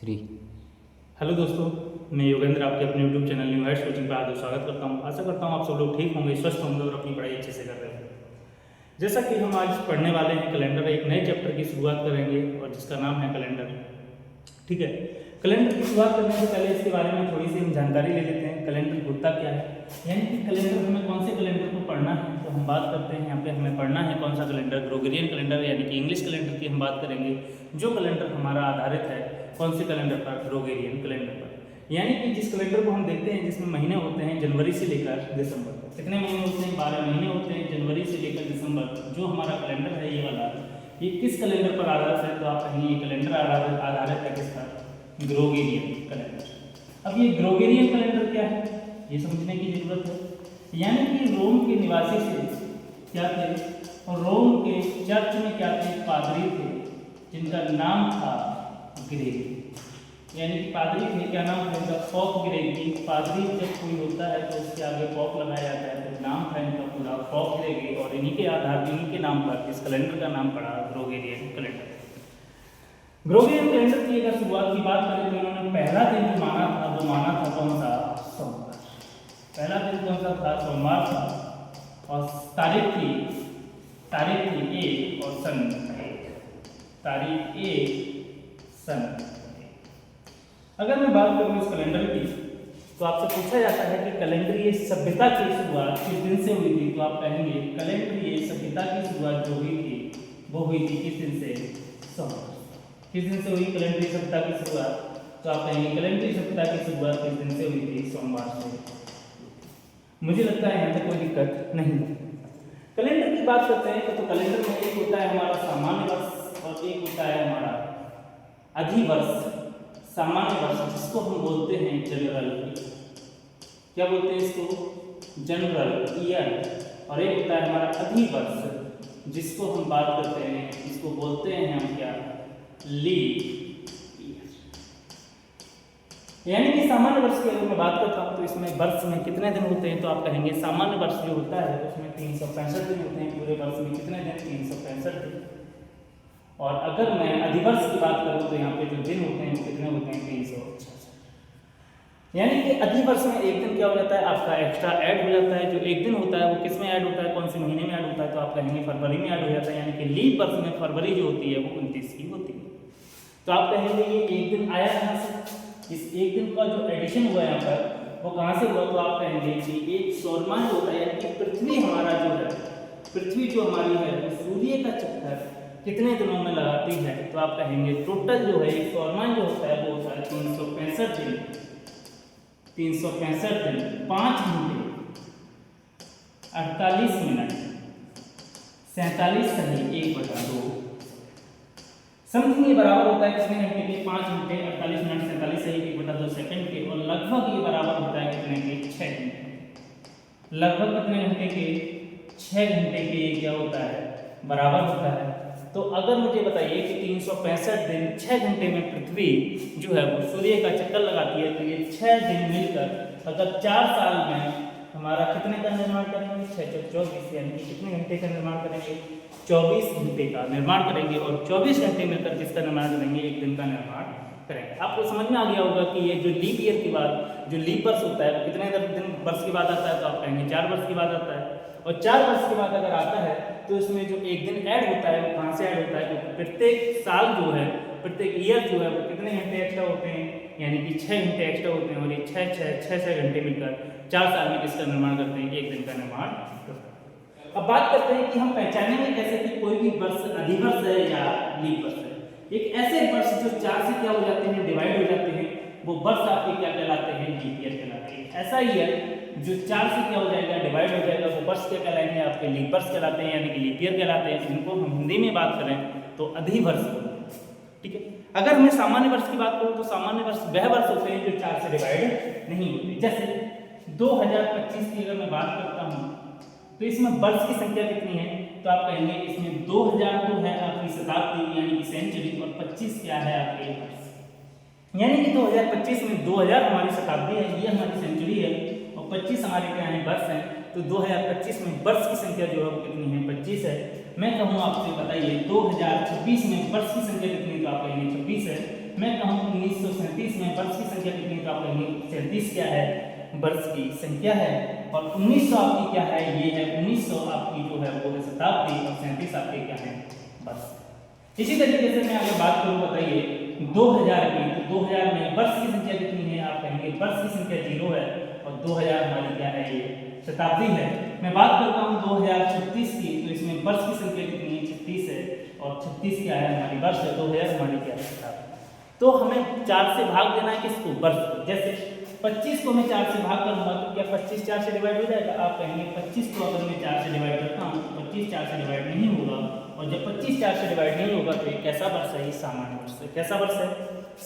3। Hello दोस्तों, मैं योगेंद्र आपके अपने YouTube channel new Heights coaching पर हार्दिक स्वागत करता हूं। आशा करता हूं आप सब लोग ठीक होंगे, स्वस्थ होंगे और अपनी पढ़ाई अच्छे से कर रहे होंगे। जैसा कि हम आज पढ़ने वाले हैं कैलेंडर, एक नए चैप्टर की शुरुआत करेंगे और जिसका नाम है कैलेंडर। ठीक है, कैलेंडर की शुरुआत करने से पहले इसके बारे में थोड़ी सी हम जानकारी ले लेते हैं। कैलेंडर होता क्या है, यानी कि कैलेंडर हमें कौन से कैलेंडर को पढ़ना है, तो हम बात करते हैं यहाँ पे हमें पढ़ना है कौन सा कैलेंडर, ग्रेगोरियन कैलेंडर यानी कि इंग्लिश कैलेंडर की हम बात करेंगे। जो कैलेंडर हमारा आधारित है कौन से कैलेंडर पर, ग्रेगोरियन कैलेंडर पर। यानी कि जिस कैलेंडर को हम देखते हैं जिसमें महीने होते हैं जनवरी से लेकर दिसंबर। कितने महीने होते हैं? 12 महीने होते हैं जनवरी से लेकर दिसंबर। जो हमारा कैलेंडर है ये वाला, ये किस कैलेंडर पर आधारित है? तो आप कहेंगे ये कैलेंडर आधारित है किस पर? Gregorian calendar. अब ये ग्रेगोरियन कैलेंडर क्या है ये समझने की जरूरत है। यानी कि रोम के निवासी से क्या थे, और रोम के चर्च में क्या थे, पादरी थे जिनका नाम था ग्रेग। यानी कि पादरी थे, क्या नाम था इनका? पॉप ग्रेगी। पादरी जब कोई होता है तो उसके आगे पॉप लगाया जाता है, तो नाम था इनका पूरा पॉप ग्रेगी। और इन्हीं के आधार, इन्हीं के नाम पर इस कैलेंडर का नाम पड़ा ग्रेगोरियन कैलेंडर। ग्रेगोरियन कैलेंडर की अगर शुरुआत की बात करें तो इन्होंने पहला दिन जो माना था वो माना था कौन सा? सोमवार। पहला दिन कौन सा था? सोमवार था। और तारीख थी 1 और सन 1, तारीख 1 सन 1। अगर मैं बात करूँ इस कैलेंडर की तो आपसे पूछा जाता है कि कैलेंडरीय सभ्यता की शुरुआत किस दिन से हुई थी? तो आप कहेंगे कैलेंडरीय सभ्यता की शुरुआत जो हुई थी वो हुई थी किस दिन से? सोमवार। किस दिन से हुई कैलेंडरीय सभ्यता की शुरुआत? तो आप कहेंगे कैलेंडरीय सभ्यता की शुरुआत किस दिन से हुई थी? सोमवार से। मुझे लगता है यहाँ पे कोई दिक्कत नहीं। कैलेंडर की बात करते हैं तो कैलेंडर में एक होता है हमारा सामान्य वर्ष और एक होता है हमारा अधिवर्ष। सामान्य वर्ष जिसको हम बोलते हैं जनरल, क्या बोलते हैं इसको? General year. और एक होता है हमारा अधिवर्ष जिसको हम बात करते हैं, इसको बोलते हैं हम क्या? Leap year. यानी कि सामान्य वर्ष की अगर मैं बात करता हूँ तो इसमें वर्ष में कितने दिन होते हैं? तो आप कहेंगे सामान्य वर्ष जो होता है उसमें 365 दिन होते हैं। पूरे वर्ष में कितने दिन? 365 दिन। और अगर मैं अधिवर्ष की बात करूं तो यहाँ पे जो दिन होते हैं वो कितने होते हैं? 366। यानी कि अधिवर्ष में एक दिन क्या हो जाता है आपका? एक्स्ट्रा ऐड हो जाता है। जो एक दिन होता है वो किस में ऐड होता है? कौन से महीने में ऐड होता है? तो आप कहेंगे फरवरी में ऐड हो जाता है। यानी कि लीप वर्ष में फरवरी जो होती है वो 29 की होती है। तो आप कहेंगे ये एक दिन आया कहाँ से? इस एक दिन का जो एडिशन हुआ यहाँ पर वो कहाँ से हुआ? तो आप कहेंगे कि एक सौरमान जो होता है, यानी कि पृथ्वी हमारा जो है, पृथ्वी जो हमारी है वो सूर्य का चक्कर कितने दिनों में लगाती है? तो आप कहेंगे टोटल जो है एक सौरमान जो होता है वो होता है 365 दिन। 365 दिन 5 घंटे 48 मिनट 47 सही 1/2 समथिंग ये बराबर होता है कितने घंटे के? 5 घंटे 48 मिनट 47 सही 1/2 सेकंड के। और लगभग ये बराबर होता है कितने के? 6 घंटे। लगभग कितने घंटे के? 6 घंटे के ये क्या होता है? बराबर होता है। तो अगर मुझे बताइए कि 365 दिन 6 घंटे में पृथ्वी जो है वो सूर्य का चक्कर लगाती है, तो ये 6 दिन मिलकर अगर 4 साल में हमारा कितने का निर्माण करेंगे? 6 × 24 यानी कि कितने घंटे का निर्माण करेंगे? 24 घंटे का निर्माण करेंगे। और 24 घंटे मिलकर किसका निर्माण करेंगे? एक दिन का निर्माण करेंगे। आपको समझ में आ गया होगा कि ये जो लीप ईयर के बाद जो लीप वर्ष होता है वो कितने दिन वर्ष के बाद आता है? तो आप कहेंगे 4 वर्ष के बाद आता है। और 4 वर्ष के बाद अगर आता है तो इसमें जो एक दिन ऐड होता है वो कहाँ से ऐड होता है? क्योंकि प्रत्येक साल जो है, प्रत्येक ईयर जो है वो कितने घंटे एक्स्ट्रा होते हैं? यानी कि 6 घंटे एक्स्ट्रा होते हैं। और ये 6 घंटे मिलकर 4 साल में किसका निर्माण करते हैं? एक दिन का निर्माण करते हैं। अब बात करते हैं कि हम पहचानेंगे कैसे कि कोई भी वर्ष अधिवर्ष है या लीप वर्ष है। एक ऐसे वर्ष जो 4 से क्या हो जाते हैं? डिवाइड हो जाते हैं, वो वर्ष आपके क्या कहलाते हैं? लीप ईयर कहलाते हैं। ऐसा ईयर जो 4 से क्या हो जाएगा? डिवाइड हो जाएगा, वो वर्ष क्या कहलाएंगे? आपके लीप वर्ष कहलाते हैं, यानी कि लीप ईयर कहलाते हैं। जिनको हम हिंदी में बात करें तो अधिवर्ष बोलते हैं। ठीक है, अगर मैं सामान्य वर्ष की बात करूं तो सामान्य वर्ष वह वर्ष होते हैं जो 4 से डिवाइड नहीं होते। जैसे 2025 की अगर मैं बात करता हूं तो इसमें वर्ष की संख्या कितनी है? तो आप कहेंगे इसमें 2000 तो है आपकी शताब्दी यानी कि सेंचुरी, और 25 क्या है आपके वर्ष। यानी कि 2025 में 2000 हमारी शताब्दी है, ये हमारी सेंचुरी है, और 25 हमारे क्या है? वर्ष है। तो 2025 में वर्ष की संख्या जो है वो कितनी है? 25 है। मैं कहूँ आपसे बताइए 2026 में वर्ष की संख्या कितनी? तो आप कहेंगे 26 है। मैं कहूँ 1937 में वर्ष की संख्या कितनी है, तो आप कहेंगे 37 क्या है, वर्ष की संख्या है। और 1900 आपकी क्या है, ये है 1900 आपकी जो है वो है शताब्दी, और 37 आपके क्या है, वर्ष। इसी तरीके से मैं अगर बात करूं, बताइए 2000 की, तो 2000 में वर्ष की संख्या कितनी है, आप कहेंगे वर्ष की संख्या 0 है, और 2000 हमारी क्या है, ये शताब्दी है। मैं बात करता हूँ 2036 की, तो इसमें वर्ष की संख्या कितनी है, 36 है, और 36 क्या है हमारी वर्ष है, 2000 हमारी क्या है, शताब्दी। तो हमें 4 से भाग देना है किसको, वर्ष को। जैसे 25 को मैं 4 से भाग करूंगा तो क्या 25 4 से डिवाइड हो जाएगा, आप कहेंगे 25 को अगर मैं 4 से डिवाइड करता हूँ, 25 4 से डिवाइड नहीं होगा, और जब 25 4 से डिवाइड नहीं होगा तो ये कैसा वर्ष है, ये सामान्य वर्ष है। कैसा वर्ष है,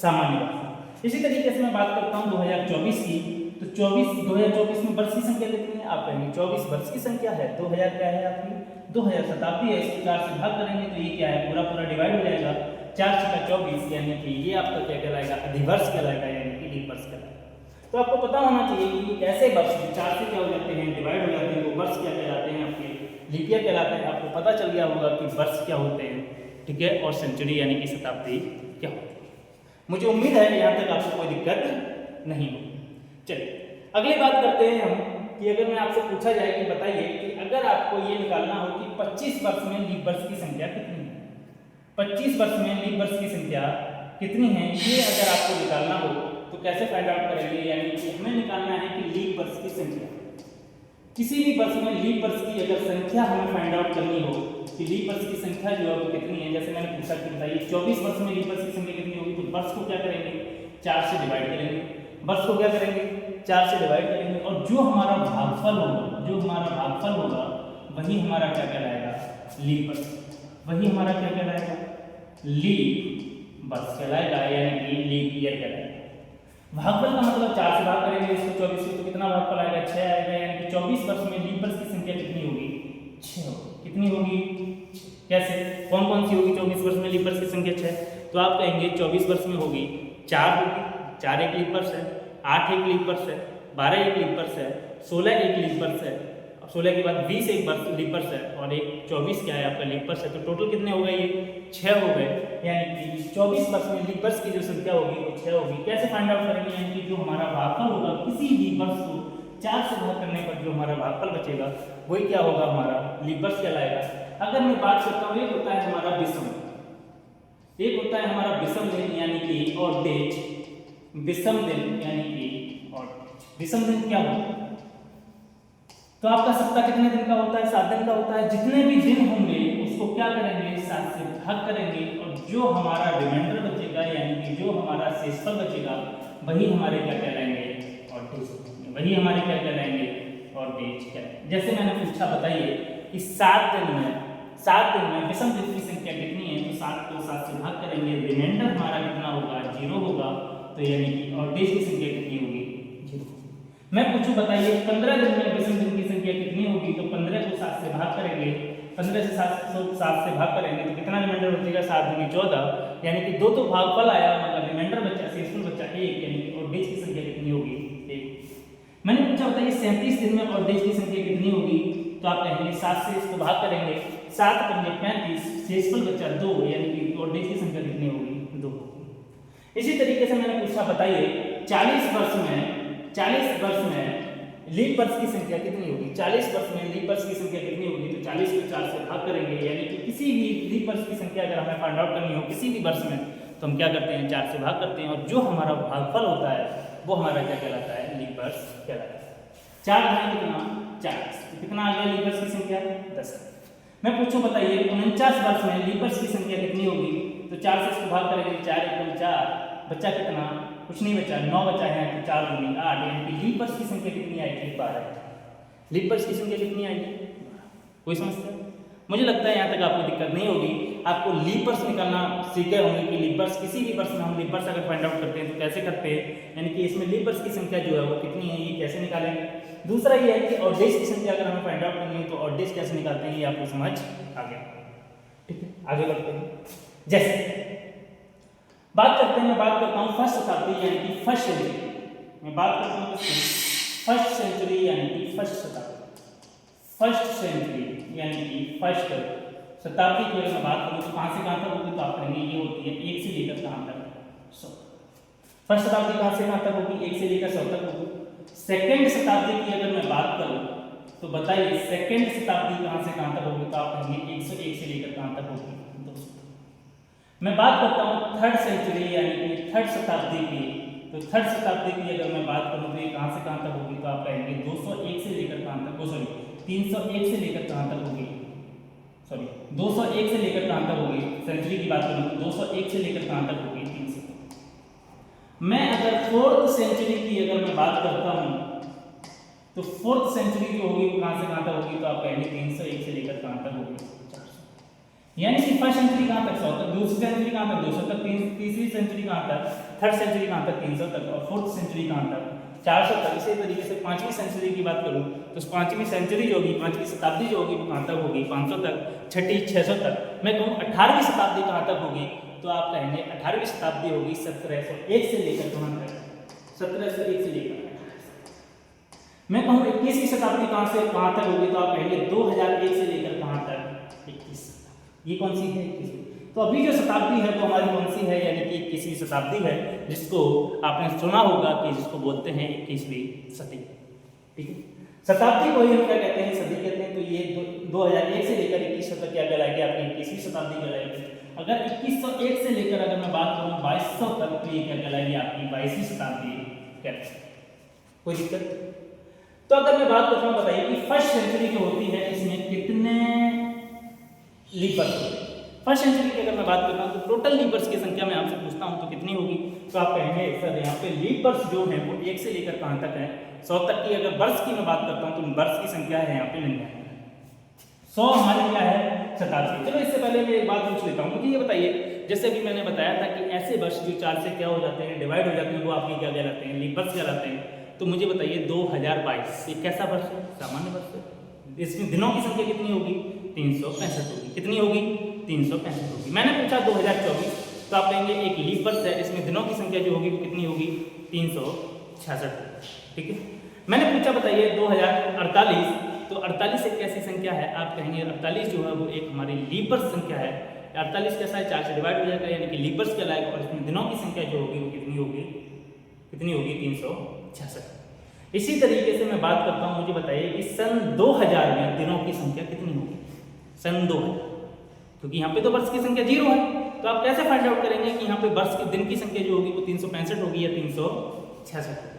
सामान्य वर्ष। इसी तरीके से मैं बात करता हूँ 2024 की, तो 2024 में वर्ष की संख्या कितनी है, आप कहेंगे 24 वर्ष की संख्या है, 2000 क्या है आपकी, 2000 शताब्दी है। इसको 4 से भाग करेंगे तो ये क्या है, पूरा पूरा डिवाइड हो जाएगा, 4 × 24, यानी कि ये आपका क्या कहलाएगा, अधिवर्ष कहलाएगा, यानी कि लीप वर्ष कहलाएगा। तो आपको पता होना चाहिए कि ऐसे वर्ष 4 से क्या हो जाते हैं, डिवाइड हो जाते हैं, वो वर्ष क्या कहलाते हैं, आपके लीप ईयर कहलाते हैं। आपको पता चल गया होगा कि वर्ष क्या होते हैं, ठीक है, और सेंचुरी यानी कि शताब्दी क्या होती है। मुझे उम्मीद है यहाँ तक आपको कोई दिक्कत नहीं होगी। चलिए अगली बात करते हैं हम, कि अगर मैं आपसे पूछा जाए कि बताइए कि अगर आपको ये निकालना हो कि 25 वर्ष में लीप वर्ष की संख्या कितनी है, 25 वर्ष में लीप वर्ष की संख्या कितनी है, ये अगर आपको निकालना हो तो कैसे फाइंड आउट करेंगे। यानी कि हमें निकालना है कि लीप वर्ष की संख्या, किसी भी वर्ष में लीप वर्ष की अगर संख्या हमें फाइंड आउट करनी हो कि लीप वर्ष की संख्या जो है वो कितनी है। जैसे मैंने पूछा कि बताइए 24 वर्ष में लीप वर्ष की संख्या कितनी होगी, तो वर्ष को क्या करेंगे, 4 से डिवाइड करेंगे, वर्ष को क्या करेंगे, 4 से डिवाइड करेंगे, और जो हमारा भागफल होगा, जो हमारा भागफल होगा वही हमारा क्या कहलाएगा, लीप वर्ष, वही हमारा क्या कहलाएगा, लीप वर्ष कहलाएगा, यानी कि लीप ईयर कहलाएगा। भागफल का मतलब 4 से भाग करेंगे इसको 24 से, तो कितना भागफल आएगा, 6 आएगा, यानी कि 24 वर्ष में लीप वर्ष की संख्या कितनी होगी, 6 होगी। कितनी होगी, कैसे, कौन कौन सी होगी 24 वर्ष में लीप वर्ष की संख्या 6, तो आप कहेंगे 24 वर्ष में होगी 4 होगी, 4 एक लीप वर्ष है, 8 एक लीप वर्ष है, 12 एक लीप वर्ष है, 16 एक लीप वर्ष है, 16 के बाद 20 एक लीप वर्ष है, और एक 24 क्या है आपका लीप वर्ष है। तो टोटल कितने हो गए, ये 6 हो गए, यानी कि 24 वर्ष में लीप वर्ष की जो संख्या होगी वो 6 होगी। कैसे फाइंड आउट करेंगे, यानी कि जो हमारा भागफल होगा किसी भी वर्ष को 4 से भाग करने पर जो हमारा भागफल बचेगा वही क्या होगा, हमारा लीप वर्ष कहलाएगा। अगर मैं बात करता हूँ, एक होता है हमारा विषम, एक होता है हमारा विषम दिन यानी कि ऑड डेज, विषम दिन यानी कि ऑड डेज। विषम दिन क्या होता है, तो आपका सप्ताह कितने दिन का होता है, 7 दिन का होता है। जितने भी दिन होंगे उसको क्या करेंगे, 7 से भाग करेंगे, और जो हमारा रिमाइंडर बचेगा यानी कि जो हमारा शेषफल बचेगा वही हमारे क्या कहलाएंगे, ऑड डेज, वही हमारे क्या कहलाएंगे, ऑड डेज कहलाएंगे। जैसे मैंने पूछा बताइए कि 7 दिन में विषम दिन की संख्या कितनी है, तो 7 को 7 से भाग करेंगे, रिमाइंडर हमारा कितना होगा, 0 होगा, तो यानी कि ऑड डेज की संख्या कितनी होगी, 0। मैं पूछूं बताइए 15 दिन में विषम दिन की संख्या कितनी होगी, तो 15 को 7 से भाग करेंगे, 15 से 7 से भाग करेंगे तो कितना रिमाइंडर बचेगा, 7 दूनी 14, यानी कि 2 तो भागफल आया, मतलब रिमाइंडर बचा, शेषफल बचा 1, यानी कि ऑड डेज की संख्या कितनी होगी, 1। मैंने पूछा बताइए 37 दिन में ऑड डेज की संख्या कितनी होगी, तो आप कहेंगे 7 से इसको भाग करेंगे, 7 पंजे 35, शेषफल बचा 2, यानी कि ऑड डेज की संख्या कितनी होगी, 2। इसी तरीके से मैंने पूछा बताइए 40 वर्ष में लीप वर्ष की संख्या कितनी होगी, 40 वर्ष में लीप वर्ष की संख्या कितनी होगी, तो 40 को 4 से भाग करेंगे, यानी कि किसी भी लीप वर्ष की संख्या अगर हमें फाइंड आउट करनी हो किसी भी वर्ष में, तो हम क्या करते हैं, 4 से भाग करते हैं, और जो हमारा भागफल होता है वो हमारा क्या कहलाता है, लीप वर्ष कहलाता है। 4 भाग कितना, 40, तो कितना आ गया लीप वर्ष की संख्या, 10। मैं पूछूं बताइए 49 वर्ष में लीप वर्ष की संख्या कितनी होगी, तो 4 से इसको भाग करेंगे, 4 × 4, बच्चा कितना, कुछ नहीं बचा, 9 बचा है, तो 4 दूनी 8, यानी कि लीप वर्ष की संख्या कितनी आएगी, 12। लीप वर्ष की संख्या कितनी आएगी, कोई समस्या, मुझे लगता है यहाँ तक आपको दिक्कत नहीं होगी। आपको लीप वर्ष निकालना सीखे होंगे कि लीप वर्ष किसी भी वर्ष में हम लीप वर्ष अगर फाइंड आउट करते हैं तो कैसे करते हैं, यानी कि इसमें लीप वर्ष की संख्या जो है वो कितनी है, ये कैसे निकालेंगे। दूसरा ये है कि ऑड डेज की संख्या अगर हमें फाइंड आउट करनी है तो ऑड डेज कैसे निकालते हैं, ये आपको समझ आ गया, ठीक है। आगे बढ़ते हैं, जैसे बात करते हैं, मैं बात करता हूँ फर्स्ट शताब्दी यानी कि फर्स्ट सेंचुरी। मैं बात करता हूँ फर्स्ट सेंचुरी यानी कि फर्स्ट शताब्दी, फर्स्ट सेंचुरी यानी कि फर्स्ट शताब्दी की अगर मैं बात करूँ तो कहाँ से कहाँ तक होगी, तो आप करेंगे ये होती है 1 से लेकर कहाँ तक 100। फर्स्ट शताब्दी कहाँ से कहाँ तक होगी? 1 से लेकर 100 तक होगी। सेकेंड शताब्दी की अगर मैं बात करूँ तो बताइए सेकेंड शताब्दी कहाँ से कहाँ तक होगी? तो आप कहेंगे 101 से लेकर कहाँ तक होगी? 200। मैं बात करता हूँ थर्ड सेंचुरी यानी कि थर्ड शताब्दी की, तो थर्ड शताब्दी की अगर मैं बात करूँ तो ये कहाँ से कहाँ तक होगी? तो आप कहेंगे 201 से लेकर कहाँ तक, सॉरी 301 से लेकर कहाँ तक होगी? सॉरी 201 से लेकर कहाँ तक होगी? सेंचुरी की बात करूँ तो 201 से लेकर कहाँ तक होगी? 300। मैं अगर फोर्थ सेंचुरी की अगर मैं बात करता हूँ तो फोर्थ सेंचुरी जो होगी वो कहाँ से कहाँ तक होगी? तो आप कहेंगे 301 से लेकर कहाँ तक होगी? 400। यानी कि फर्स्ट सेंचुरी कहाँ तक? 100 तक। दूसरी सेंचुरी कहाँ तक? 200 तक। तीसरी सेंचुरी कहाँ तक? थर्ड सेंचुरी कहाँ तक? 300 तक। और फोर्थ सेंचुरी कहाँ तक? 400 तक। इसी तरीके से पांचवी सेंचुरी की बात करूँ तो पांचवी सेंचुरी जो होगी, पांचवी शताब्दी जो होगी वो कहाँ तक होगी? 500 तक। छठी 600 तक। मैं कहूँ 18वीं शताब्दी कहाँ तक होगी? तो आप कहेंगे 18वीं शताब्दी होगी 1701 से लेकर कहाँ तक? 1701 से लेकर। मैं कहूँ 21वीं शताब्दी कहाँ से कहाँ तक होगी? तो आप कहेंगे 2001 से लेकर कहाँ तक? 21। ये कौन सी है? 21वीं। तो अभी जो शताब्दी है वो हमारी कौन सी है? यानी कि 21वीं शताब्दी है, जिसको आपने सुना होगा कि जिसको बोलते हैं 21वीं सदी। ठीक है, शताब्दी को ही हम क्या कहते हैं? सदी कहते हैं। तो ये 2001 से लेकर 2100 तक क्या कहलाएगी? आपकी 21वीं शताब्दी कहलाएगी। अगर 2101 से लेकर अगर मैं बात करूँ 2200 तक तो ये क्या कहलाएगी? आपकी 22वीं शताब्दी कहलाएगी। कोई दिक्कत? तो अगर मैं बात करता हूँ, बताइए कि फर्स्ट सेंचुरी जो होती है इसमें कितने लीपर्स होते हैं? फर्स्ट सेंचुरी की अगर मैं बात करता हूँ तो टोटल लीपर्स की संख्या मैं आपसे पूछता हूँ तो कितनी होगी? तो आप कहेंगे सर यहाँ पे लीपर्स जो है वो 1 से लेकर कहाँ तक है? 100 तक की। अगर वर्ष की मैं बात करता हूँ तो वर्ष की संख्या है यहाँ पे 99। 100 हमारी क्या है? शताब्दी। चलो इससे पहले मैं एक बात पूछ लेता हूँ, मुझे ये बताइए जैसे अभी मैंने बताया था कि ऐसे वर्ष जो 4 से क्या हो जाते हैं? डिवाइड हो जाते हैं, वो आपके क्या कहलाते हैं? लीपर्स कहलाते हैं। तो मुझे बताइए 2022 ये कैसा वर्ष है? सामान्य वर्ष है। इसमें दिनों की संख्या कितनी होगी? 365 होगी। कितनी होगी? 365 होगी। मैंने पूछा 2024 तो आप कहेंगे एक लीप वर्ष है, इसमें दिनों की संख्या जो होगी वो कितनी होगी? 366। ठीक है। मैंने पूछा बताइए 2048 तो 48 एक कैसी संख्या है? आप कहेंगे 48 जो है वो एक हमारी लीप वर्ष संख्या है। 48 कैसा है? 4 से डिवाइड हो जाएगा यानी कि लीप वर्ष कहलाएगा। और इसमें दिनों की संख्या जो होगी वो कितनी होगी? कितनी होगी? 366। इसी तरीके से मैं बात करता हूँ, मुझे बताइए कि सन 2000 में दिनों की संख्या कितनी होगी? सन 2000, क्योंकि यहाँ पे तो वर्ष की संख्या 0 है, तो आप कैसे फाइंड आउट करेंगे कि यहाँ पे वर्ष के दिन की संख्या जो होगी वो 365 होगी या 366 होगी?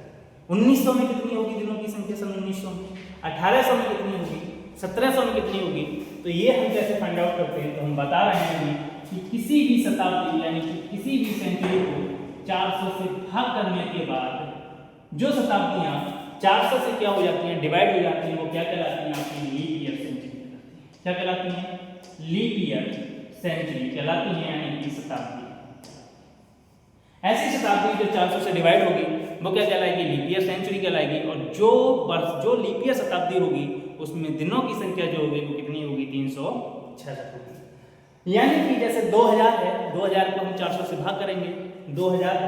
1900 में कितनी होगी दिनों की संख्या? सन 1900 में। 1800 में कितनी होगी? 1700 में कितनी होगी? तो ये हम कैसे फाइंड आउट करते हैं? तो हम बता रहे हैं कि किसी भी शताब्दी यानी कि किसी भी सेंचुरी को 400 से भाग करने के बाद जो शताब्दियां 400 से क्या हो जाती हैं? डिवाइड हो जाती हैं, वो क्या कहलाती हैं? आपकी लीप ईयर सेंचुरी कहलाती है। क्या कहलाती हैं? लीप ईयर सेंचुरी कहलाती हैं, यानी कि शताब्दी। ऐसी शताब्दी जो 400 से डिवाइड होगी वो क्या कहलाएगी? लीप ईयर सेंचुरी कहलाएगी। और जो लीप ईयर शताब्दी होगी उसमें दिनों की संख्या जो होगी वो कितनी होगी? 366 होगी। यानी कि जैसे 2000 है, 2000 को हम 400 से भाग करेंगे। 2000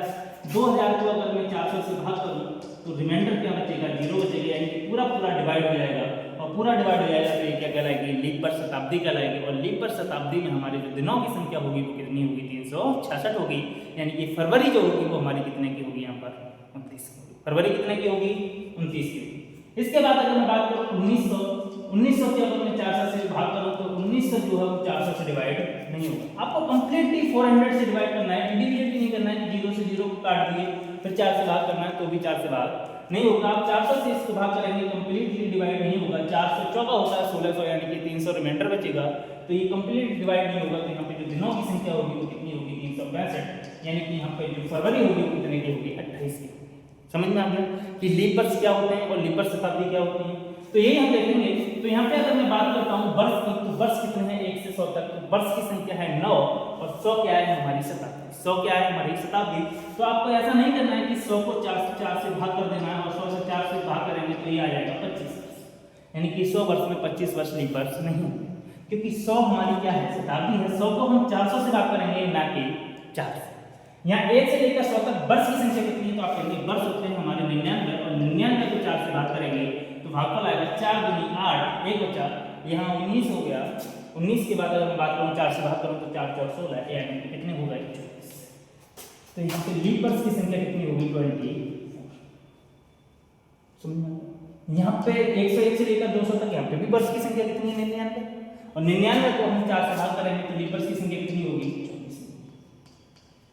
को अगर मैं 400 से भाग करूँ तो रिमाइंडर क्या बचेगा? 0 बचेगा, यानी कि पूरा डिवाइड हो जाएगा। और पूरा डिवाइड हो जाएगा तो ये क्या कहलाएगी? लीप वर्ष शताब्दी कहलाएगी। और लीप वर्ष शताब्दी में हमारे जो दिनों की संख्या होगी वो कितनी होगी? 366 होगी। यानी कि फरवरी जो होगी वो हमारी कितने की होगी? यहाँ पर 29 की होगी। फरवरी कितने की होगी? 29 की होगी। इसके बाद अगर मैं बात करूँ 1900 की अगर मैं 400 से भाग करूँ तो 1900 जो है वो 400 से डिवाइड नहीं होगा। आपको कंप्लीटली 400 से डिवाइड करना है, इंडिविजुअली नहीं करना है कि 0 से 0 को काट दिए फिर 4 से भाग करना है तो भी 4 से भाग नहीं होगा। आप 400 से इसको भाग करेंगे, कंप्लीटली डिवाइड नहीं होगा। 400 चौका होता है 1600, यानी कि 300 रिमाइंडर बचेगा, तो ये कंप्लीट डिवाइड नहीं होगा। तो यहाँ पे जो दिनों की संख्या होगी वो कितनी होगी? 365, यानी कि यहाँ पे जो फरवरी होगी वो कितने की होगी? 28 की। समझ में आ गया कि लीप वर्ष क्या होते हैं और लीप वर्ष शताब्दी क्या होती है? तो यही हम देखेंगे। तो यहाँ पे अगर मैं बात करता हूँ वर्ष की, तो वर्ष कितने हैं? 1 से 100 तक। तो वर्ष की संख्या है 9 और 100 क्या है? हमारी शताब्दी। 100 क्या है? हमारी शताब्दी। तो आपको ऐसा नहीं करना है कि 100 को 4 से भाग कर देना है और 100 से 4 से भाग करेंगे तो ये आ जाएगा 25 वर्ष, यानी कि 100 वर्ष में 25 वर्ष लीप वर्ष नहीं, क्योंकि 100 हमारी क्या है? शताब्दी है। 100 को हम 400 से भाग करेंगे, ना कि 4 से। यहाँ 1 से लेकर 100 तक वर्ष की संख्या कितनी है? तो आप कहेंगे वर्ष होते हैं हमारे 99, और 99 को 4 से भाग करेंगे तो भागफल आएगा 4 दूनी 8, 1 बचा, यहाँ 19 हो गया। 19 के बाद अगर मैं बात करूँ 4 से भाग करूँ तो 4 4 16, यानी कि कितने हो गए? 24। तो यहाँ पे लीप वर्ष की संख्या कितनी होगी 24। यहाँ पे 101 से लेकर 200 तक यहाँ पे भी वर्ष की संख्या कितनी है 99, और 99 को हम 4 से भाग करेंगे तो लीप वर्ष की संख्या कितनी होगी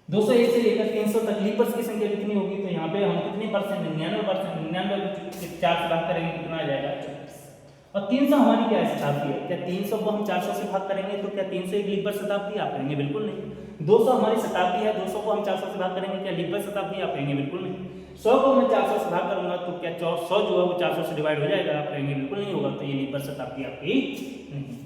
201 से लेकर 300 तक लीप वर्ष की संख्या कितनी होगी, तो यहाँ पे हम कितने परसेंट 99%, 99 को 4 से भाग करेंगे कितना आ जाएगा 24। और 300 हमारी क्या शताब्दी है, क्या 300 को हम 400 से भाग करेंगे तो क्या 300 एक लीप वर्ष शताब्दी आप कहेंगे बिल्कुल नहीं। 200 हमारी शताब्दी है, 200 को हम 400 से भाग करेंगे क्या लीप वर्ष शताब्दी आप कहेंगे बिल्कुल नहीं। 100 को मैं 400 से भाग करूंगा तो क्या 100 जो है वो 400 से डिवाइड हो जाएगा आप कहेंगे बिल्कुल नहीं होगा, तो ये लीप वर्ष शताब्दी आपकी नहीं।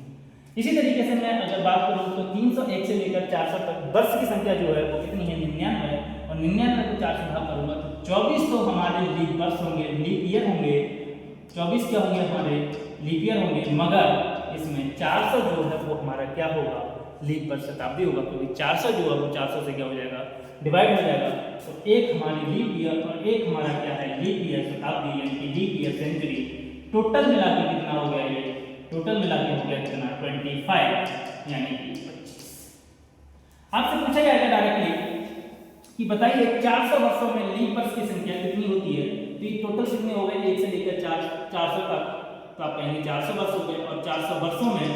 इसी तरीके से मैं अगर बात करूं तो 301 से लेकर 400 तक वर्ष की संख्या जो है वो कितनी है 99, और 99 को 4 से भाग करूंगा तो 24 तो हमारे लीप वर्ष होंगे, लीप ईयर होंगे, 24 क्या होंगे हमारे लीप ईयर होंगे, मगर इसमें 400 जो है वो हमारा क्या होगा लीप वर्ष शताब्दी होगा, क्योंकि 400 जो है वो 400 से क्या हो जाएगा डिवाइड हो जाएगा। तो एक हमारी लीप ईयर और एक हमारा क्या है लीप ईयर शताब्दी यानी कि लीप ईयर सेंचुरी, टोटल मिला के कितना हो गया, ये टोटल मिला के हो गया कितना 25 यानी कि 25। आपसे पूछा जाएगा डायरेक्टली कि बताइए 400 वर्षों में लीप वर्ष की संख्या कितनी होती है, तो ये टोटल कितने हो गए 1 से लेकर 400 तक, तो आप कहेंगे 400 वर्ष हो गए, और 400 वर्षों में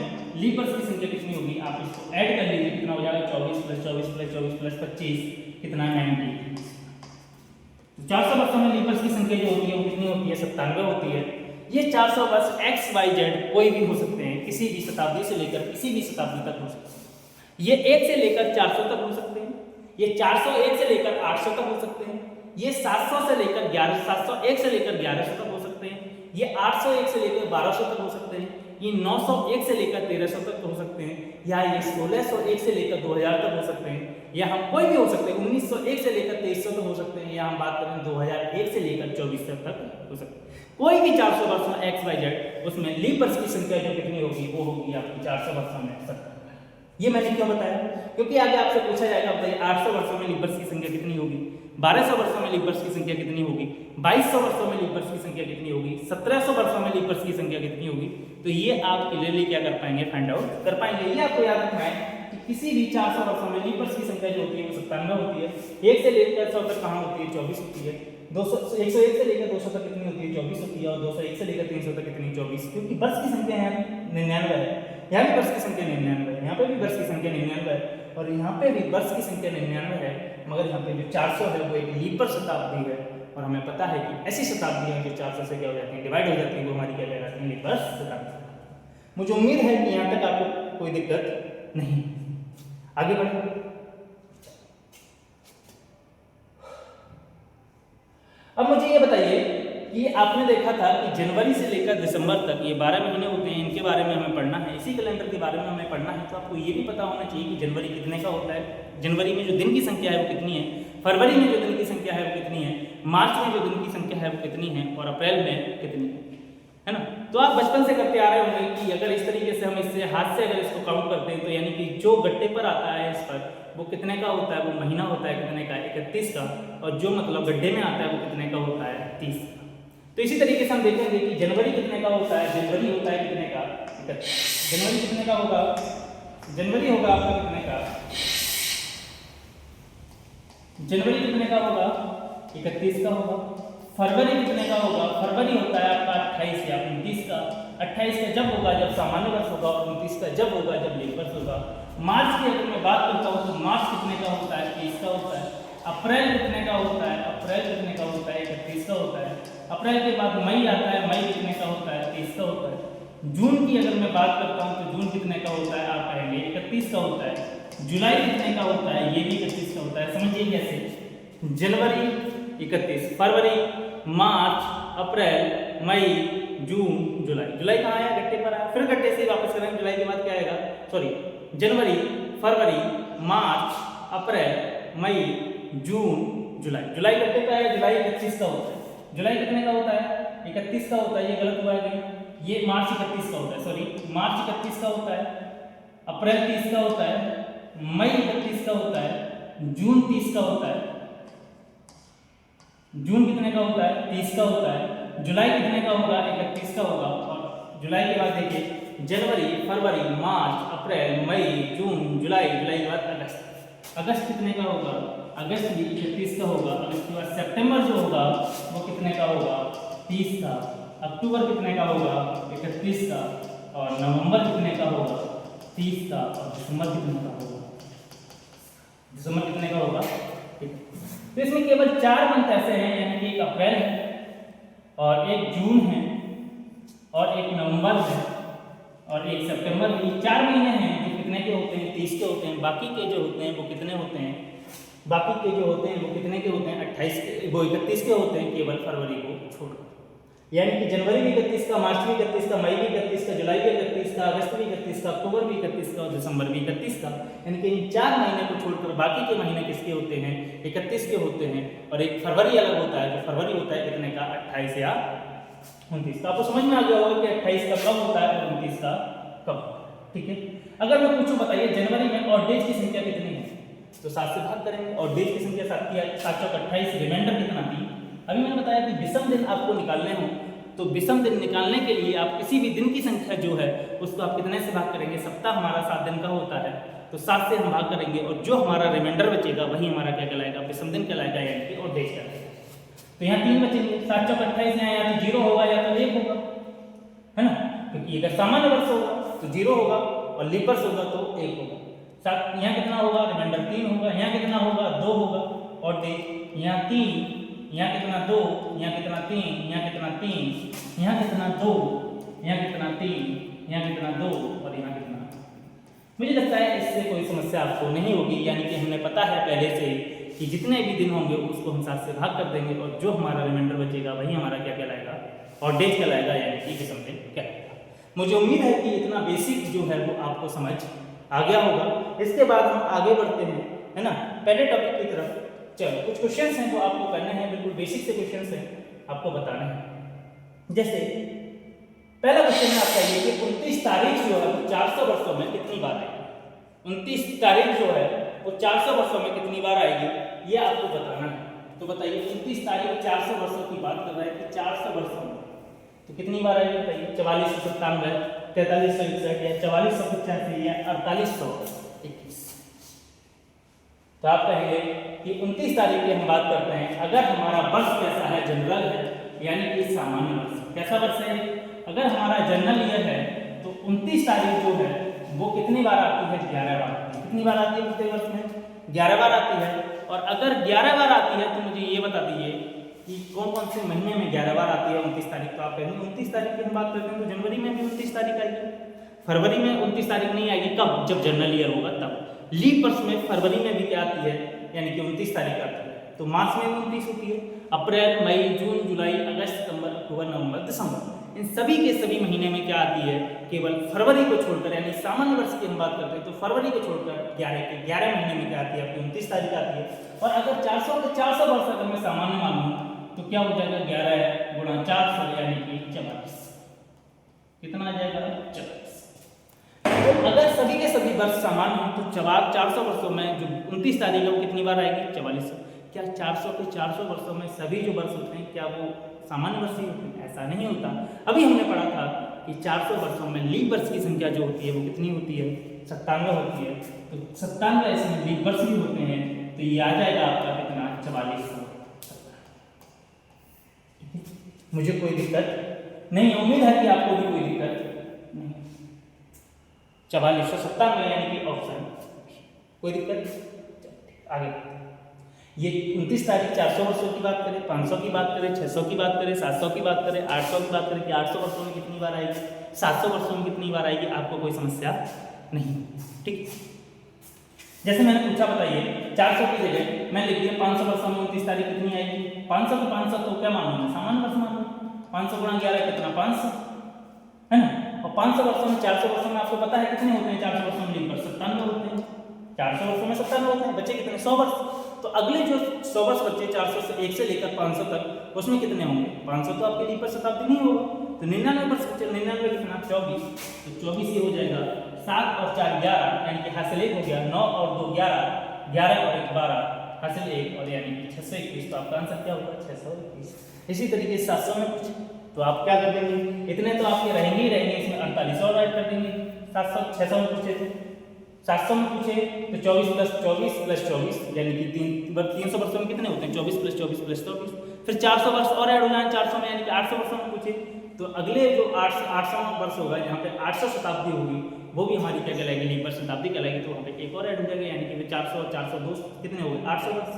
लीप वर्ष की संख्या कितनी होगी, आप इसको ऐड कर लीजिए कितना हो जाएगा 24 + 24 + 24 + 25 कितना 90। तो 400 वर्षों में लीप वर्ष की संख्या जो होती है वो कितनी होती है 97 होती है। ये 400 वर्ष x y z कोई भी हो सकते हैं, किसी भी शताब्दी से लेकर किसी भी शताब्दी तक हो सकते हैं। ये 1 से लेकर 400 तक हो सकते हैं, ये 401 से लेकर 800 तक हो सकते हैं, ये 700 से लेकर 701 से लेकर 1100 तक हो सकते हैं, ये 801 से लेकर 1200 तक हो सकते हैं, ये 901 से लेकर 1300 तक हो सकते हैं, या ये 1601 से लेकर 2000 तक हो सकते हैं, या हम कोई भी हो सकते हैं 1901 से लेकर 2300 तक हो सकते हैं, या हम बात करें 2001 से लेकर 2400 तक हो सकते हैं। कोई भी 400 वर्षों में x y z उसमें लीप वर्ष की संख्या जो कितनी होगी वो होगी आपकी 400 वर्षों में 70। ये मैंने क्यों बताया, क्योंकि आगे आपसे पूछा जाएगा बताइए 800 वर्षों में लीप वर्ष की संख्या कितनी होगी, 1200 वर्षों में लीप वर्ष की संख्या कितनी होगी, 2200 वर्षों में लीप वर्ष की संख्या कितनी होगी, 1700 वर्षों में लीप वर्ष की संख्या कितनी होगी। तो ये आप क्लियरली क्या कर पाएंगे फाइंड आउट कर पाएंगे। ये आपको याद रखना है कि किसी भी 400 वर्षों में लीप वर्ष की संख्या जो होती है वो 97 होती है, 1 से लेकर 100 तक कहाँ होती है 24 होती है, 101 से लेकर 200 तक कितनी होती है 24 होती है, और 201 से लेकर 300 तक कितनी 24, क्योंकि वर्ष की संख्या यहाँ 99 है, यहाँ भी वर्ष की संख्या 99 है, यहाँ पे भी वर्ष की संख्या 99 है, और यहाँ पे भी वर्ष की संख्या 99 है, मगर यहाँ पे जो 400 है वो एक लीप वर्ष शताब्दी है, और हमें पता है कि ऐसी शताब्दी है जो 400 से क्या हो जाती है डिवाइड हो जाती है, वो हमारी क्या कहलाती है लीप वर्ष शताब्दी। मुझे उम्मीद है कि यहाँ तक आपको कोई दिक्कत नहीं। आगे बढ़े। अब मुझे ये बताइए कि आपने देखा था कि जनवरी से लेकर दिसंबर तक ये 12 महीने होते हैं, इनके बारे में हमें पढ़ना है, इसी कैलेंडर के बारे में हमें पढ़ना है, तो आपको ये भी पता होना चाहिए कि जनवरी कितने का होता है, जनवरी में जो दिन की संख्या है वो कितनी है, फरवरी में जो दिन की संख्या है वो कितनी है, मार्च में जो दिन की संख्या है वो कितनी है, और अप्रैल में कितनी है ना। तो आप बचपन से करते आ रहे होंगे कि अगर इस तरीके से हम इससे हाथ से अगर इसको काउंट करते हैं तो यानी कि जो गट्टे पर आता है इस पर वो कितने का होता है, वो महीना होता है कितने का 31 का, और जो मतलब गड्ढे में आता है वो कितने का होता है 30 का। तो इसी तरीके से हम देखेंगे कि जनवरी कितने का होता है, जनवरी होता है कितने का 31, जनवरी कितने का होगा, जनवरी होगा आपका कितने का, जनवरी कितने का होगा 31 का होगा। फरवरी कितने का होगा, फरवरी होता है आपका 28 या 29 का, 28 का जब होगा जब सामान्य वर्ष होगा, और 29 का जब होगा जब लीप वर्ष होगा। मार्च की अगर मैं बात करता हूँ तो मार्च कितने का होता है 30 का होता है। अप्रैल कितने का होता है, अप्रैल कितने का होता है 31 का होता है। अप्रैल के बाद मई आता है, मई कितने का होता है 30 का होता है। जून की अगर मैं बात करता हूँ तो जून कितने का होता है, आप कहेंगे 31 का होता है। जुलाई कितने का होता है, ये भी 31 का होता है। समझिए कैसे, जनवरी 31, फरवरी, मार्च, अप्रैल, मई, जून, जुलाई। जुलाई कहाँ आया, गट्टे पर आया, फिर गट्टे से वापस करेंगे, जुलाई के बाद क्या आएगा, सॉरी जनवरी, फरवरी, मार्च, अप्रैल, मई, जून, जुलाई। जुलाई गट्टे पे आया, जुलाई 31 का होता है। जुलाई कितने का होता है 31 का होता है, ये गलत हुआ है, ये मार्च 31 का होता है, सॉरी मार्च 31 का होता है, अप्रैल 30 का होता है, मई 31 का होता है, जून 30 का होता है। जून कितने का होता है 30 का होता है। जुलाई कितने का होगा 31 का होगा। और जुलाई के बाद देखिए जनवरी, फरवरी, मार्च, अप्रैल, मई, जून, जुलाई, जुलाई के बाद अगस्त। अगस्त कितने का होगा अगस्त भी 31 का होगा। अब इसके बाद सितंबर जो होगा वो कितने का होगा, 30 का। अक्टूबर कितने का होगा, 31 का। और नवंबर कितने का होगा, 30 का। और दिसंबर कितने का होगा, दिसंबर कितने का होगा, ठीक है। तो इसमें केवल 4 मंथ ऐसे हैं, यानी कि एक अप्रैल है और एक जून है और एक नवंबर है और एक सितंबर है। 4 महीने हैं जो कितने के होते हैं, 30 के होते हैं। बाकी के जो होते हैं वो कितने होते हैं, बाकी के जो होते हैं वो कितने के होते हैं, 28 के, वो 31 के होते हैं, केवल फरवरी को छोड़कर। यानी कि जनवरी भी 31 का, मार्च भी 31 का, मई भी 31 का, जुलाई भी 31 का, अगस्त भी 31 का, अक्टूबर भी 31 का और दिसंबर भी 31 का। यानी कि इन 4 महीने को छोड़कर बाकी के महीने किसके होते हैं, 31 के होते हैं। और एक फरवरी अलग होता है, तो फरवरी होता है कितने का, 28 या 29 का। आपको समझ में आ गया होगा कि 28 का कब होता है और 29 का कब, ठीक है। अगर मैं पूछूं बताइए जनवरी में और डेज की संख्या कितनी है, तो 7 से भाग करेंगे और डेज की संख्या 7 चौक 28, रिमाइंडर कितना थी। अभी मैंने बताया कि विषम दिन आपको निकालने हो, तो विषम दिन निकालने के लिए आप किसी भी दिन की संख्या जो है उसको आप कितने से भाग करेंगे। सप्ताह हमारा 7 दिन का होता है, तो 7 से हम भाग करेंगे और जो हमारा रिमाइंडर बचेगा वही हमारा क्या कहलाएगा, विषम दिन कहलाएगा, यानी कि और डेज कहलाएगा। तो यहाँ 3 बचेंगे, 7 चौक 28, यहाँ या तो 0 होगा या तो 1 होगा, है ना, क्योंकि अगर सामान्य वर्ष होगा तो 0 होगा और लीप वर्ष होगा तो 1 होगा। साथ यहाँ कितना होगा, रिमाइंडर 3 होगा, यहाँ कितना होगा, 2 होगा और डेज यहाँ 3, यहाँ कितना 2, यहाँ कितना 3, यहाँ कितना 3, यहाँ कितना 2, यहाँ कितना 3, यहाँ कितना 2 और यहाँ कितना। मुझे लगता है इससे कोई समस्या आपको नहीं होगी, यानी कि हमें पता है पहले से कि जितने भी दिन होंगे उसको हम 7 से भाग कर देंगे और जो हमारा रिमाइंडर बचेगा वही हमारा क्या कहलाएगा, और डेज कहलाएगा, यानी कि विषम दिन कहलाएगा। मुझे उम्मीद है कि इतना बेसिक जो है वो आपको समझ आ गया होगा। इसके बाद हम आगे बढ़ते हैं, है ना, पहले टॉपिक की तरफ। चलो कुछ क्वेश्चंस हैं वो आपको करने हैं, बिल्कुल बेसिक से क्वेश्चंस हैं, आपको बताने हैं। जैसे पहला क्वेश्चन है आपका ये कि 29 तारीख जो है वो 400 वर्षों में कितनी बार आएगी। 29 तारीख जो है वो 400 वर्षों में कितनी बार आएगी, ये आपको बताना है। तो बताइए 29 तारीख 400 वर्षों की बात कर रहा है कि 400 वर्षों में तो कितनी बार आएगी बताइए। 4497, 4361 या 4485 या 4821। तो आप कहेंगे कि 29 तारीख की हम बात करते हैं, अगर हमारा वर्ष कैसा है, जनरल है, यानी कि सामान्य वर्ष। कैसा वर्ष है, अगर हमारा जनरल ईयर है तो 29 तारीख जो है वो कितनी बार आती है, 11 बार। कितनी बार आती है प्रत्येक वर्ष में, 11 बार आती है। और अगर 11 बार आती है तो मुझे ये बता दीजिए कि कौन कौन से महीने में 11 बार आती है 29 तारीख। तो आप कहेंगे 29 तारीख की हम बात करते हैं तो जनवरी में भी 29 तारीख आएगी, फरवरी में 29 तारीख नहीं आएगी। कब, जब जनरल ईयर होगा तब। लीप वर्ष में फरवरी में भी क्या आती है, यानी कि 29 तारीख आती है। तो मार्च में 29 होती है, अप्रैल, मई, जून, जुलाई, अगस्त, सितंबर, अक्टूबर, नवंबर, दिसंबर, इन सभी के सभी महीने में क्या आती है, केवल फरवरी को छोड़कर, यानी सामान्य वर्ष की हम बात करते हैं तो फरवरी को छोड़कर 11 के 11 महीने में क्या आती है, आपकी 29 तारीख आती है। और अगर 400 के 400 वर्ष अगर मैं सामान्य मानूं तो क्या हो जाएगा, 11 गुणा 400 यानी कि 44। कितना आ जाएगा, 44। तो अगर सभी के सभी वर्ष सामान्य हो तो 400 वर्षों में जो 29 तारीख है वो कितनी बार आएगी, 44। क्या 400 के 400 वर्षों में सभी जो वर्ष होते हैं क्या वो सामान्य वर्ष ही होते हैं? ऐसा नहीं होता। अभी हमने पढ़ा था कि 400 वर्षों में लीप वर्ष की संख्या जो होती है वो कितनी होती है, 97 होती है। तो 97 ऐसे लीप वर्ष भी होते हैं, तो ये आ जाएगा आपका कितना, 44। मुझे कोई दिक्कत नहीं, उम्मीद है कि आपको भी कोई दिक्कत नहीं। 4497 यानी कि ऑप्शन, कोई दिक्कत। आगे ये 29 तारीख 400 वर्षों की बात करें, 500 की बात करें, 600 की बात करें, 700 की बात करें, 800 की बात करें कि 800 वर्षों में कितनी बार आएगी, 700 वर्षों में कितनी बार आएगी, आपको कोई समस्या नहीं। ठीक, जैसे मैंने पूछा बताइए 400 की जगह मैं लिख दिया 500 वर्षों में 29 तारीख कितनी आएगी। 500 को 500 तो क्या मानूं मैं, सामान्य वर्ष मानूं। 500 गुणा 11 कितना, 500, है ना। और 500 वर्षों में 400 वर्षों में आपको पता है कितने होते हैं, 400 वर्षों में लीप वर्ष 97 होते हैं। 400 वर्षों में 97 होते हैं, बच्चे कितने, 100 वर्ष। तो अगले जो 100 वर्ष बच्चे 400 से 1 से लेकर 500 तक, उसमें कितने होंगे, 500 तो आपके लीप वर्ष शताब्दी नहीं होगा, तो 99 वर्ष बच्चे, 99 लिखना 24, तो 24 ये हो जाएगा। 7 और 4 11 यानी कि हासिल 1 हो गया, 9 और 2 11, 11 और 1 12, हासिल 1 और यानी कि 621। तो आपका आंसर क्या होगा, 621। इसी तरीके से 700 में पूछे तो आप क्या कर देंगे, इतने तो आपके रहेंगे ही रहेंगे, इसमें 48 और ऐड कर देंगे। 700 600 में पूछे थे 700 में पूछे तो 24 प्लस 24 यानी कि 300 वर्षों में कितने होते हैं? 24 प्लस 24। फिर 400 वर्ष और ऐड हो जाए 400 में, यानी कि 800 वर्षों में पूछे तो अगले जो 800 वर्ष होगा, यहाँ पे 800 शताब्दी होगी, वो भी हमारी क्या कहलाएगी? लीप वर्ष शताब्दी कहलाएगी। तो वहाँ पे एक और ऐड हो जाएगा, यानी कि 400 और 402 कितने हो गए? 800 वर्ष।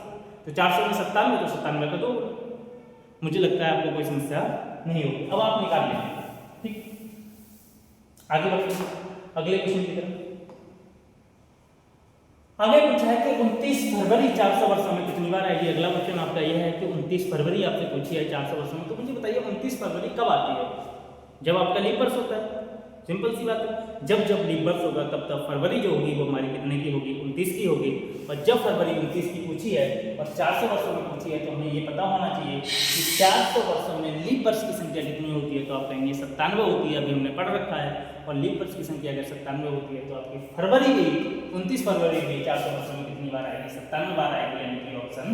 तो 400 में 97, तो 97 का 2। मुझे लगता है आपको कोई समस्या नहीं होगी। अब आप निकाल लेंगे, ठीक। आगे बढ़ते हैं अगले क्वेश्चन की तरफ। आगे पूछा है कि 29 फरवरी 400 वर्षों में कितनी बार आएगी? अगला क्वेश्चन आपका यह है कि 29 फरवरी आपसे पूछी है 400 वर्षों में, तो मुझे बताइए 29 फरवरी कब आती है? जब आपका लीप वर्ष होता है। सिंपल सी बात है, जब लीप वर्ष होगा तब फरवरी जो होगी वो हमारी कितने की होगी? 29 की होगी। और जब फरवरी 29 की पूछी है और 400 वर्षों में पूछी है, तो हमें ये पता होना चाहिए कि 400 वर्षों में लीप वर्ष की संख्या कितनी होती है? तो आप कहेंगे 97 होती है, अभी हमने पढ़ रखा है। और लीप वर्ष की संख्या अगर 97 होती है, तो आपकी फरवरी भी 29 फरवरी भी 400 वर्षों में कितनी बार आएगी? 97 बार आएगी, यानी कि ऑप्शन।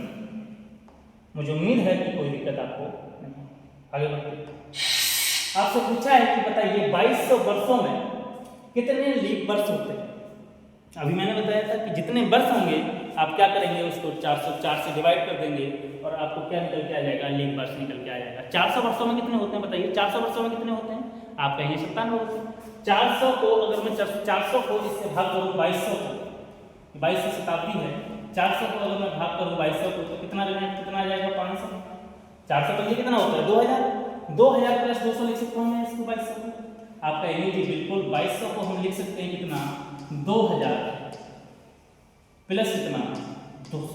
मुझे उम्मीद है कि कोई दिक्कत आपको नहीं। आगे बढ़ते, आपसे पूछा है कि बताइए 2200 वर्षों में कितने लीप वर्ष होते हैं? अभी मैंने बताया था कि जितने वर्ष होंगे आप क्या करेंगे? उसको 404 से डिवाइड कर देंगे और आपको क्या निकल के आ जाएगा? लीप वर्ष निकल के आ जाएगा। 400 वर्षों में कितने होते हैं बताइए? 400 वर्षों में कितने होते हैं? आप कहेंगे 97 होते हैं। 400 को अगर मैं 400 को इससे भाग करूँ 2200 को, 2200 शताब्दी है, 400 को अगर मैं भाग करूँ 2200 को, तो कितना आ जाएगा? 500। 400 पर ये कितना होता है? 2000 प्लस 200 लिख सकता हूँ मैं इसको 2200 को। आप कहेंगे जी बिल्कुल 2200 को हम लिख सकते हैं कितना? 2000 प्लस कितना? 200।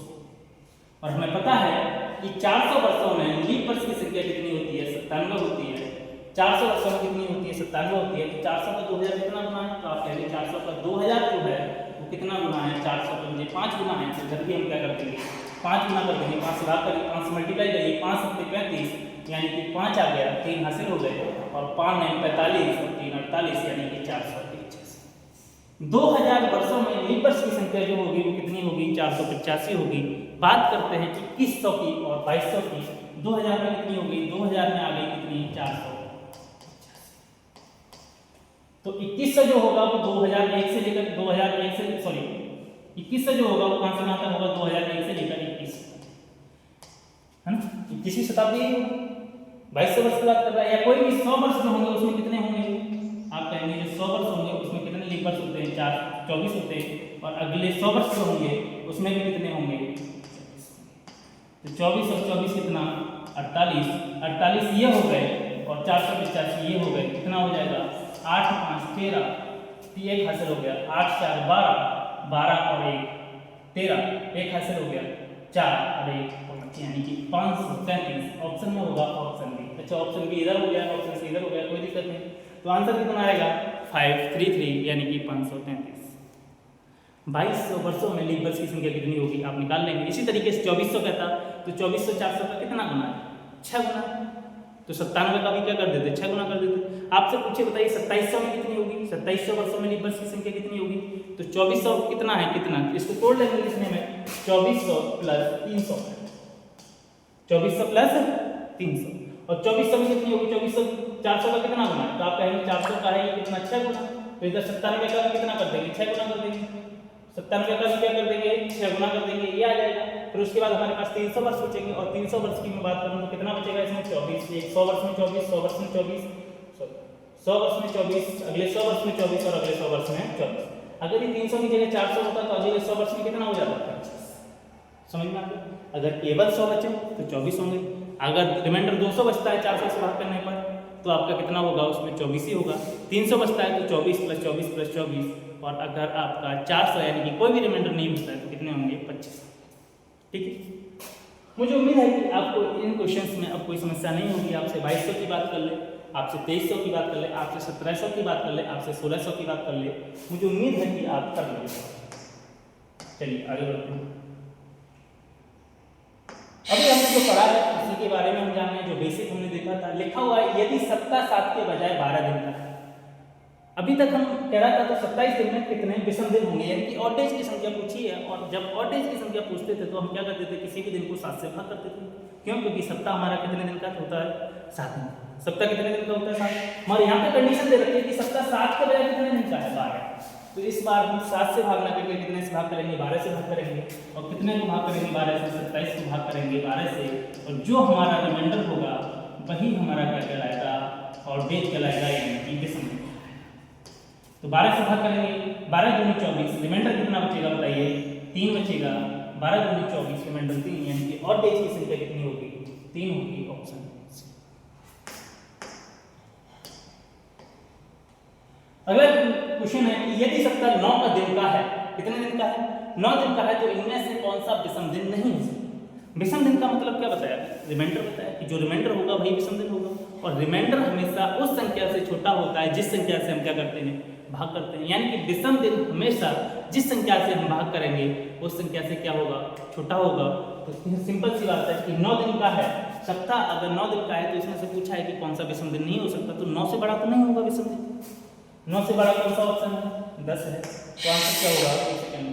और हमें पता है कि 400 वर्षों में लीप वर्ष की संख्या कितनी होती है? 97 होती है। 400 वर्षों में कितनी होती है? 97 होती है। तो 400 का 2000 कितना गुना है? तो आप कहेंगे 400 का 2000 जो है वो कितना गुना है? 400 का मुझे 5 गुना है। तो जल्दी हम क्या कर देंगे? 5 गुना कर देंगे। 5 भाग करिए, 5 से मल्टीप्लाई करिए, 5 7 35, यानी कि 5 आ गया, 3 हासिल हो गए, और 5 9 45 और 3 48, यानी कि 485। 2000 वर्षों में लीप वर्ष की संख्या जो होगी वो कितनी होगी? 485 होगी। बात करते हैं 2100 की और 2200 की। 2000 में कितनी होगी? 2000 में आ गई कितनी? 485। तो 2100 जो होगा वो 2001 से लेकर 2001 से, सॉरी 2100 जो होगा वो कहां से कहां तक होगा? 2001 से लेकर 21, है ना? 21वीं शताब्दी 2200 वर्ष की बात कर रहा है। या कोई भी 100 वर्ष जो होंगे उसमें कितने होंगे? आप कहेंगे जो 100 वर्ष होंगे उसमें कितने लीप वर्ष होते हैं? 24 होते हैं। और अगले 100 वर्ष जो होंगे उसमें भी कितने होंगे? तो 24 और 24 कितना? 48 ये हो गए, और 485 ये हो गए। कितना हो जाएगा? 8 5 13, 1 हासिल हो गया, 8 4 12 और 1 13, 1 हासिल हो गया, 4 और 1 5, यानी कि 533। ऑप्शन में होगा ऑप्शन बी। अच्छा, ऑप्शन बी इधर हो गया, ऑप्शन सी इधर हो गया, कोई दिक्कत नहीं। तो आंसर कितना आएगा? 533, यानी कि 533। 2200 वर्षों में लीप वर्ष की संख्या कितनी होगी? आप निकाल लेंगे। इसी तरीके से 2400 कहता, तो 2400 400 का कितना गुना है? 6 गुना। तो 97 का भी क्या कर देते? 6 गुना कर देते। आपसे पूछे बताइए 2700 में कितनी होगी? 2700 वर्षों में लीप वर्ष की संख्या कितनी होगी? तो 2400 कितना है? कितना? इसको तोड़ लेंगे लिखने में। 2400 प्लस 300, 2400 प्लस 300, और 2400 में कितनी होगी? 2400 400 का कितना गुना है? तो आप कहेंगे 400 का है ये कितना? 6 गुना। तो इधर 97 का कितना कर देंगे? 6 गुना कर देंगे। 97 का भी क्या कर देंगे? 6 गुना कर देंगे, ये आ जाएगा। फिर उसके बाद हमारे पास 300 वर्ष बचेंगे, और 300 वर्ष की मैं बात करूँ तो कितना बचेगा इसमें? 24। 100 वर्ष में 24, 100 वर्ष में 24, 100 वर्ष में 24, अगले 100 वर्ष में 24, और अगले 100 वर्ष में 24। अगर ये 300 की जगह 400 होता तो अगले 100 वर्ष में कितना हो जाता? 25। समझ में आ गया? अगर केवल 100 बचे तो 24 होंगे। अगर रिमाइंडर 200 बचता है 400 से भाग करने पर, तो आपका कितना होगा? उसमें 24 ही होगा। 300 बचता है तो 24 प्लस 24 प्लस 24, और अगर आपका 400 यानी कि कोई भी रिमाइंडर नहीं बचता है तो कितने होंगे? 25। ठीक है, मुझे उम्मीद है कि आपको इन क्वेश्चंस में अब कोई समस्या नहीं होगी। आपसे 2200 की बात कर ले, आपसे 2300 की बात कर ले, आपसे 1700 की बात कर ले, आपसे 1600 की बात कर ले, मुझे उम्मीद है कि आप कर लेंगे। चलिए आगे बढ़ते हैं। अभी हमने जो पढ़ा है उसी के बारे में हम जान रहे हैं। जो बेसिक हमने देखा था, लिखा हुआ है यदि सप्ताह 7 के बजाय 12 दिन का है। अभी तक हम कह रहा था तो 27 दिन में कितने विषम दिन होंगे, यानी कि ऑड डेज की संख्या पूछी है। और जब ऑड डेज की संख्या पूछते थे तो हम क्या करते थे? किसी भी दिन को 7 से भाग करते थे। क्यों? क्योंकि सप्ताह हमारा कितने दिन का होता है? 7 दिन। सप्ताह कितने दिन का होता है? 7। हमारे यहाँ पे कंडीशन दे रखी है कि सप्ताह 7 के बजाय कितने दिन का है? 12। तो तो इस बार हम 7 से भागना करके कितने से भाग करेंगे, 12 से भाग करेंगे, और कितने को भाग करेंगे 12 से, 27 को भाग करेंगे 12 से, और जो हमारा रिमाइंडर होगा वही हमारा क्या कहलाएगा, ऑर्डेज कहलाएगा, यानी कि विषम दिशा। तो 12 से भाग करेंगे, 12 दूनी 24, रिमाइंडर कितना बचेगा बताइए, 3 बचेगा, 12 दूनी 24, रिमाइंडर 3, यानी कि ऑर्डेज की संख्या कितनी होगी, 3 होगी, ऑप्शन। अगला क्वेश्चन है कि यदि सप्ताह 9 का दिन का है, कितने दिन का है, 9 दिन का है, तो इनमें से कौन सा विषम दिन नहीं हो सकता। विषम दिन का मतलब क्या बताया, रिमाइंडर बताया कि जो रिमाइंडर होगा वही विषम दिन होगा, और रिमाइंडर हमेशा उस संख्या से छोटा होता है जिस संख्या से हम क्या करते हैं, भाग करते हैं, यानी कि विषम दिन हमेशा जिस संख्या से हम भाग करेंगे उस संख्या से क्या होगा, छोटा होगा। तो सिंपल सी बात है कि 9 दिन का है सप्ताह, अगर 9 दिन का है तो इसमें से पूछा है कि कौन सा विषम दिन नहीं हो सकता, तो 9 से बड़ा तो नहीं होगा विषम दिन। 9 से बड़ा कौन सा ऑप्शन है, 10 है, तो आंसर क्या होगा, 1 सेकंड,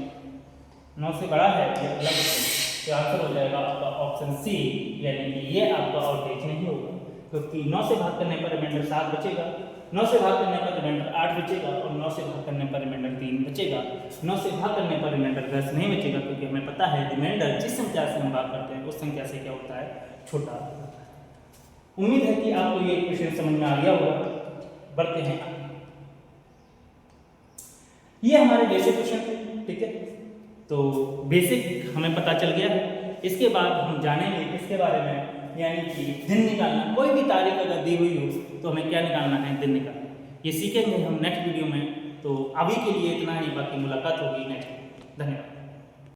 9 से बड़ा है ये अगला क्वेश्चन, तो आंसर हो जाएगा आपका ऑप्शन सी, यानी कि ये आपका ऑर्डेज नहीं होगा, क्योंकि 9 से भाग करने पर रिमाइंडर 7 बचेगा, 9 से भाग करने पर रिमाइंडर 8 बचेगा, और 9 से भाग करने पर रिमाइंडर 3 बचेगा, 9 से भाग करने पर रिमाइंडर 10 नहीं बचेगा, क्योंकि हमें पता है रिमाइंडर जिस संख्या से हम भाग करते हैं उस संख्या से क्या होता है, छोटा होता है। उम्मीद है कि आपको ये क्वेश्चन समझ में आ गया होगा। बढ़ते हैं, ये हमारे बेसिक क्वेश्चन थे, ठीक है, तो बेसिक हमें पता चल गया है। इसके बाद हम जानेंगे इसके बारे में, यानी कि दिन निकालना, कोई भी तारीख अगर दी हुई हो तो हमें क्या निकालना है, दिन निकालना, ये सीखेंगे हम नेक्स्ट वीडियो में। तो अभी के लिए इतना ही, बाकी मुलाकात होगी नेक्स्ट। धन्यवाद।